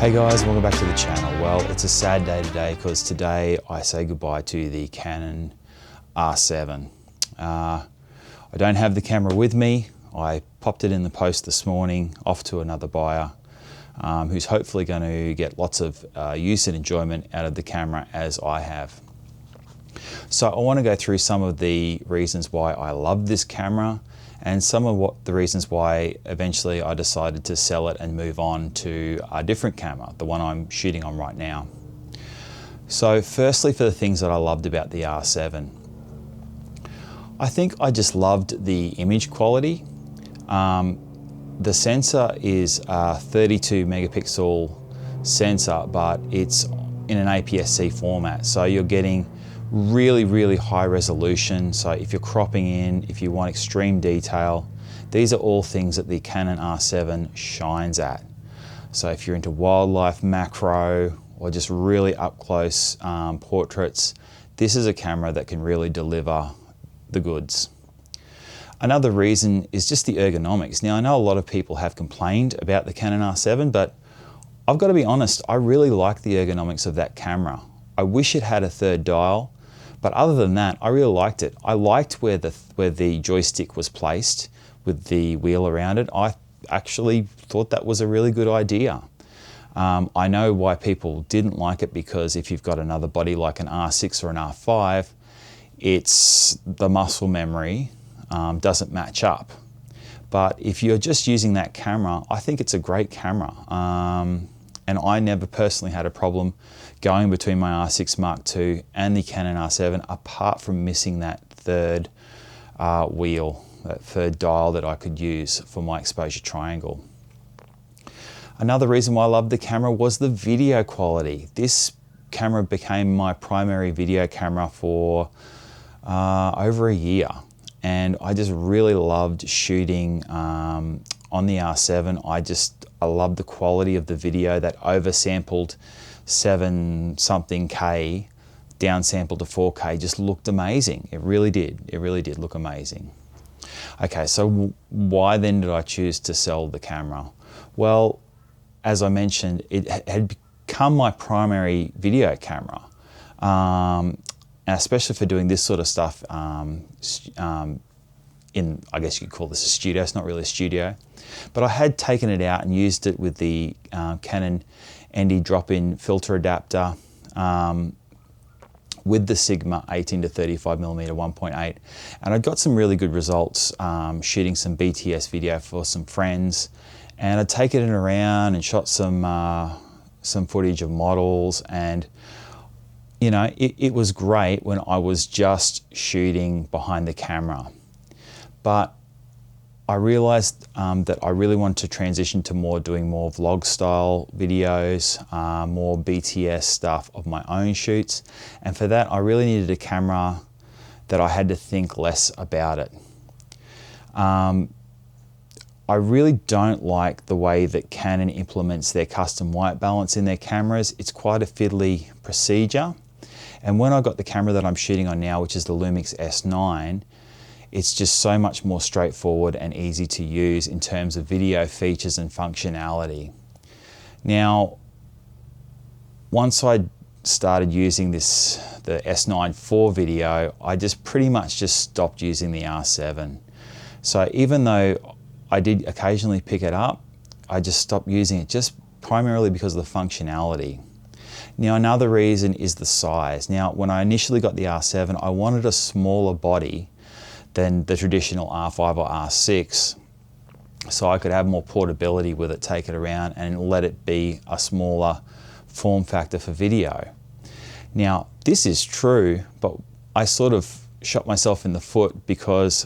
Hey guys, welcome back to the channel. Well, it's a sad day today because today I say goodbye to the Canon R7. I don't have the camera with me. I popped it in the post this morning off to another buyer who's hopefully going to get lots of use and enjoyment out of the camera as I have. So I want to go through some of the reasons why I love this camera and some of the reasons why eventually I decided to sell it and move on to a different camera, the one I'm shooting on right now. So firstly, for the things that I loved about the R7, I think I just loved the image quality. The sensor is a 32 megapixel sensor, but it's in an APS-C format. So you're getting really high resolution. So if you're cropping in, if you want extreme detail, these are all things that the Canon R7 shines at. So if you're into wildlife, macro, or just really up close portraits, this is a camera that can really deliver the goods. Another reason is just the ergonomics. Now I know a lot of people have complained about the Canon R7, but I've got to be honest, I really like the ergonomics of that camera. I wish it had a third dial, but other than that, I really liked it. I liked where the joystick was placed with the wheel around it. I actually thought that was a really good idea. I know why people didn't like it, because if you've got another body like an R6 or an R5, it's the muscle memory doesn't match up. But if you're just using that camera, I think it's a great camera. And I never personally had a problem going between my R6 Mark II and the Canon R7, apart from missing that third wheel, that third dial that I could use for my exposure triangle. Another reason why I loved the camera was the video quality. This camera became my primary video camera for over a year. And I just really loved shooting on the R7. I loved the quality of the video. That oversampled 7-something K, downsampled to 4K, just looked amazing. It really did. It really did look amazing. Okay, so why then did I choose to sell the camera? Well, as I mentioned, it had become my primary video camera. Especially for doing this sort of stuff in, I guess you could call this a studio. It's not really a studio. But I had taken it out and used it with the Canon ND drop-in filter adapter with the Sigma 18 to 35mm 1.8. And I got some really good results shooting some BTS video for some friends. And I'd taken it around and shot some footage of models, and you know, it was great when I was just shooting behind the camera. But I realized that I really wanted to transition to doing more vlog style videos, more BTS stuff of my own shoots. And for that, I really needed a camera that I had to think less about it. I really don't like the way that Canon implements their custom white balance in their cameras. It's quite a fiddly procedure. And when I got the camera that I'm shooting on now, which is the Lumix S9, it's just so much more straightforward and easy to use in terms of video features and functionality. Now, once I started using the S9 for video, I just pretty much just stopped using the R7. So even though I did occasionally pick it up, I just stopped using it just primarily because of the functionality. Now, another reason is the size. Now, when I initially got the R7, I wanted a smaller body than the traditional R5 or R6, so I could have more portability with it, take it around and let it be a smaller form factor for video. Now, this is true, but I sort of shot myself in the foot, because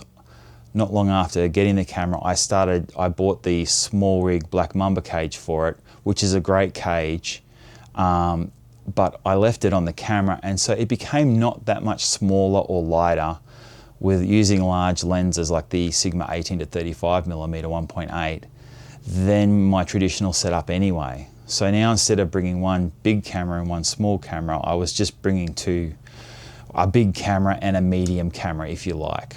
not long after getting the camera, I bought the small rig Black Mamba cage for it, which is a great cage. But I left it on the camera, and so it became not that much smaller or lighter with using large lenses like the Sigma 18 to 35mm 1.8 than my traditional setup anyway. So now, instead of bringing one big camera and one small camera, I was just bringing a big camera and a medium camera, if you like.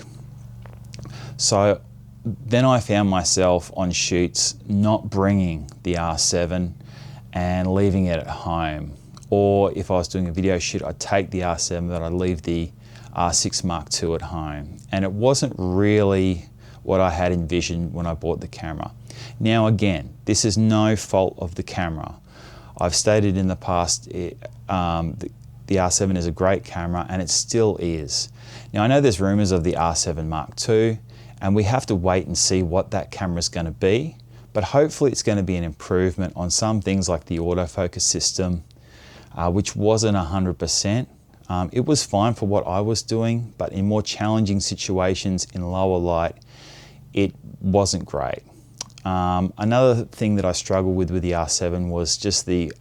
So then I found myself on shoots not bringing the R7 and leaving it at home. Or if I was doing a video shoot, I'd take the R7 but I'd leave the R6 Mark II at home. And it wasn't really what I had envisioned when I bought the camera. Now again, this is no fault of the camera. I've stated in the past the R7 is a great camera, and it still is. Now I know there's rumors of the R7 Mark II, and we have to wait and see what that camera is going to be, but hopefully it's going to be an improvement on some things like the autofocus system, which wasn't 100%. It was fine for what I was doing, but in more challenging situations in lower light, it wasn't great. Another thing that I struggled with the R7 was just the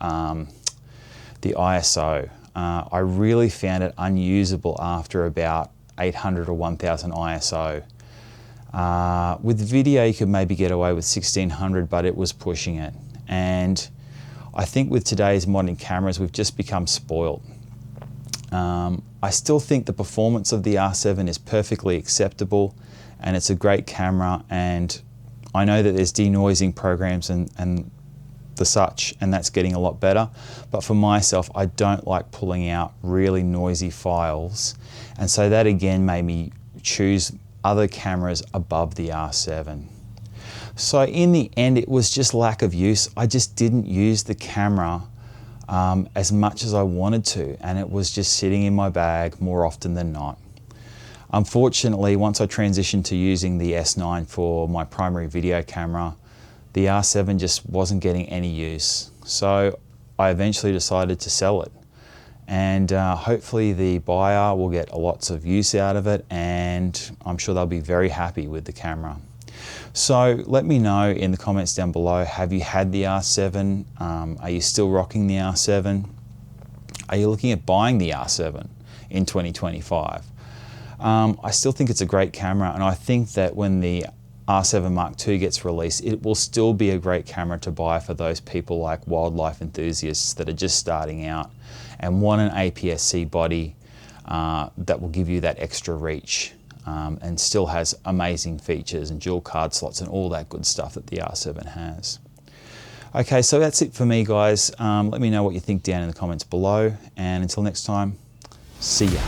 ISO. I really found it unusable after about 800 or 1000 ISO. With video you could maybe get away with 1600, but it was pushing it. And I think with today's modern cameras we've just become spoiled. I still think the performance of the R7 is perfectly acceptable, and it's a great camera, and I know that there's denoising programs and the such, and that's getting a lot better. But for myself, I don't like pulling out really noisy files, and so that again made me choose other cameras above the R7. So in the end, it was just lack of use. I just didn't use the camera as much as I wanted to, and it was just sitting in my bag more often than not. Unfortunately, once I transitioned to using the S9 for my primary video camera, the R7 just wasn't getting any use. So I eventually decided to sell it. And hopefully the buyer will get lots of use out of it, and I'm sure they'll be very happy with the camera. So let me know in the comments down below, have you had the R7? Are you still rocking the R7? Are you looking at buying the R7 in 2025? I still think it's a great camera, and I think that when the R7 Mark II gets released, it will still be a great camera to buy for those people like wildlife enthusiasts that are just starting out and want an APS-C body that will give you that extra reach and still has amazing features and dual card slots and all that good stuff that the R7 has. Okay, so that's it for me, guys. Let me know what you think down in the comments below, and until next time, see ya.